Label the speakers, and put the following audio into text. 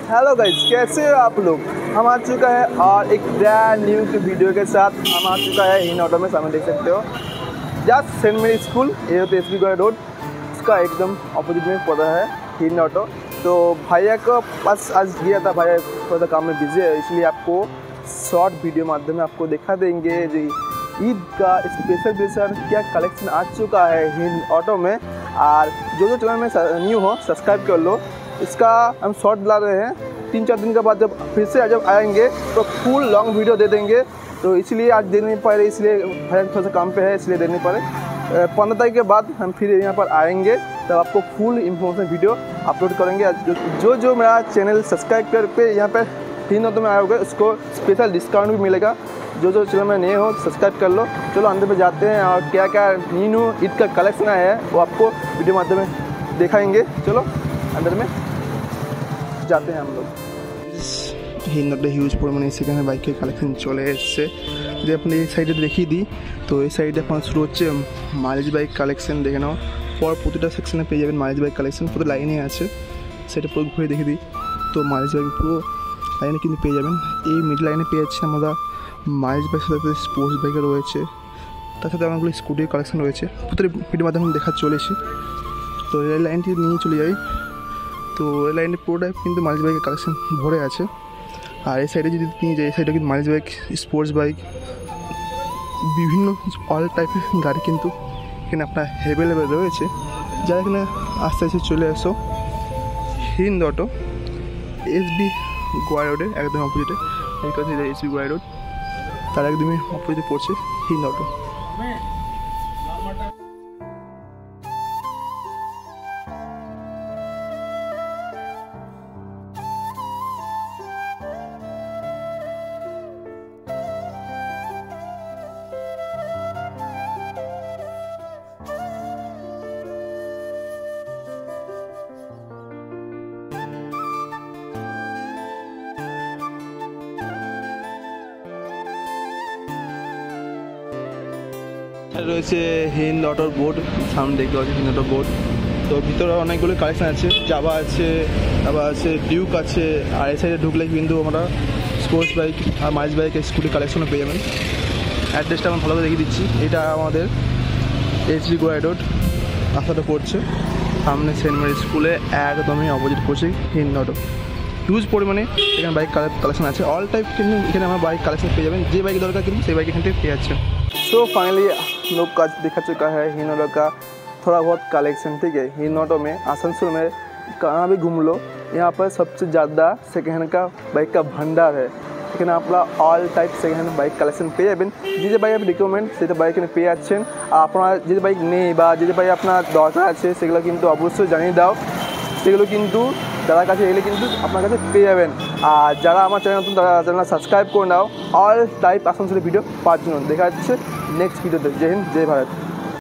Speaker 1: Hello guys, कैसे हो आप लोग। हम आ चुका है और एक ब्रांड न्यू वीडियो के साथ हम आ चुका है हिन ऑटो में। सामने देख सकते हो जस्ट सेंट मेरी स्कूल, ये होते एस बी गोरा रोड, इसका एकदम अपोजिट में पड़ रहा है हिन ऑटो। तो भैया को पास आज गया था, भैया थोड़ा काम में बिजी है, इसलिए आपको शॉर्ट वीडियो माध्यम में आपको दिखा देंगे जी ईद का स्पेशल क्या कलेक्शन आ चुका है हिन ऑटो में। और जो चैनल में न्यू हो सब्सक्राइब कर लो। इसका हम शॉर्ट ला रहे हैं, 3-4 दिन के बाद जब फिर से जब आएंगे तो फुल लॉन्ग वीडियो दे देंगे। तो इसलिए आज दे नहीं पा रहे, इसलिए भैया थोड़ा सा काम पे है, इसलिए दे नहीं पा रहे। 15 तारीख के बाद हम फिर यहाँ पर आएंगे, तब आपको फुल इन्फॉर्मेशन वीडियो अपलोड करेंगे। जो मेरा चैनल सब्सक्राइब कर पे यहाँ पर हिन ऑटो में आए होगा उसको स्पेशल डिस्काउंट भी मिलेगा। जो चैनल में नए हो सब्सक्राइब कर लो। चलो अंदर में जाते हैं और क्या क्या न्यू ईद का कलेक्शन है वो आपको वीडियो माध्यम में दिखाएंगे। चलो अंदर में जाते हैं हम लोग। हिन ऑटो হিউজ পরিমাণে সেখানে বাইকের কালেকশন চলে এসছে। যদি আপনি এই সাইডে দেখিয়ে দিই তো এই সাইডে আপনার শুরু হচ্ছে মাইলেজ বাইক কালেকশন, দেখে নাও। পর প্রতিটা সেকশনে পেয়ে যাবেন মাইলেজ বাইক কালেকশন, পুরো লাইনে আছে। সেটা পুরো ঘুরে দেখিয়ে দিই তো মাইলেজ বাইক পুরো লাইনে কিন্তু পেয়ে যাবেন। এই মিড লাইনে পেয়ে যাচ্ছি আমরা মাইলেজ বাইক, সাথে স্পোর্টস বাইকও রয়েছে, তার সাথে অনেকগুলো স্কুটির কালেকশন রয়েছে। প্রতিটা ভিডিওর মাধ্যমে দেখা চলেছি। তো এই লাইনটি নিয়ে চলে যাই। তো এই লাইনে পুরোটাই কিন্তু মাইলেজ বাইকের কালেকশন ভরে আছে। আর এই সাইডে যদি নিয়ে যাই, এই সাইডে কিন্তু মাইলেজ বাইক, স্পোর্টস বাইক, বিভিন্ন অল টাইপের গাড়ি কিন্তু এখানে আপনার অ্যাভেলেবেল রয়েছে। যারা এখানে আস্তে আস্তে চলে আসো হিন অটো এসবি গোয়া রোডের একদম অপোজিটে, এই কথা এসবি গোয়া রোড তার একদমই অপোজিটে পড়ছে হিন অটো। রয়েছে হিন অটোর বোর্ড, সামনে দেখতে পাচ্ছি হিন অটোর বোর্ড। তো ভিতরে অনেকগুলো কালেকশন আছে, জাভা আছে, আবার আছে ডিউক আছে। আর এই সাইডে ঢুকলে কিন্তু আমরা স্পোর্টস বাইক আর মাইলেজ বাইক স্কুটি কালেকশনও পেয়ে যাবেন। অ্যাড্রেসটা আমি ভালোভাবে দেখিয়ে দিচ্ছি। এটা আমাদের এসবি গোয়া রোড রাস্তাটা পড়ছে, সামনে সেন্ট মেরি স্কুলে একদমই অপোজিট পড়ছে হিন অটো। হিউজ পরিমাণে এখানে বাইক কালেকশন আছে, অল টাইপ কিন্তু এখানে আমরা বাইক কালেকশন পেয়ে যাবেন। যে বাইক দরকার কিন্তু সেই বাইক এখান থেকে পেয়ে যাচ্ছে। सो फाइनली लोग का दिखा चुका है हिन ऑटो का थोड़ा बहुत कलेक्शन। ठीक है, हिन ऑटो में आसनसोल में कहाँ भी घूम लो, यहाँ पर सबसे ज़्यादा सेकेंड हैंड का बाइक का भंडार है। এখানে আপনারা all type second hand bike collection পেয়ে যাবেন। যে বাইক আপনি রিকমেন্ড সেটা বাইক এখানে পেয়ে যাচ্ছেন। আর আপনার যে বাইক নেই বা যে বাইক আপনার দরকার আছে সেগুলো কিন্তু অবশ্যই জানিয়ে দাও, সেগুলো কিন্তু যারা কাছে এলে কিন্তু আপনার কাছে পেয়ে যাবেন। আর যারা আমার চ্যানেল নতুন তারা চ্যানেল সাবস্ক্রাইব করে নাও অল টাইপ আসানসোলের ভিডিও পাওয়ার জন্য। দেখা যাচ্ছে নেক্সট ভিডিওতে। জয় হিন্দ, জয় ভারত।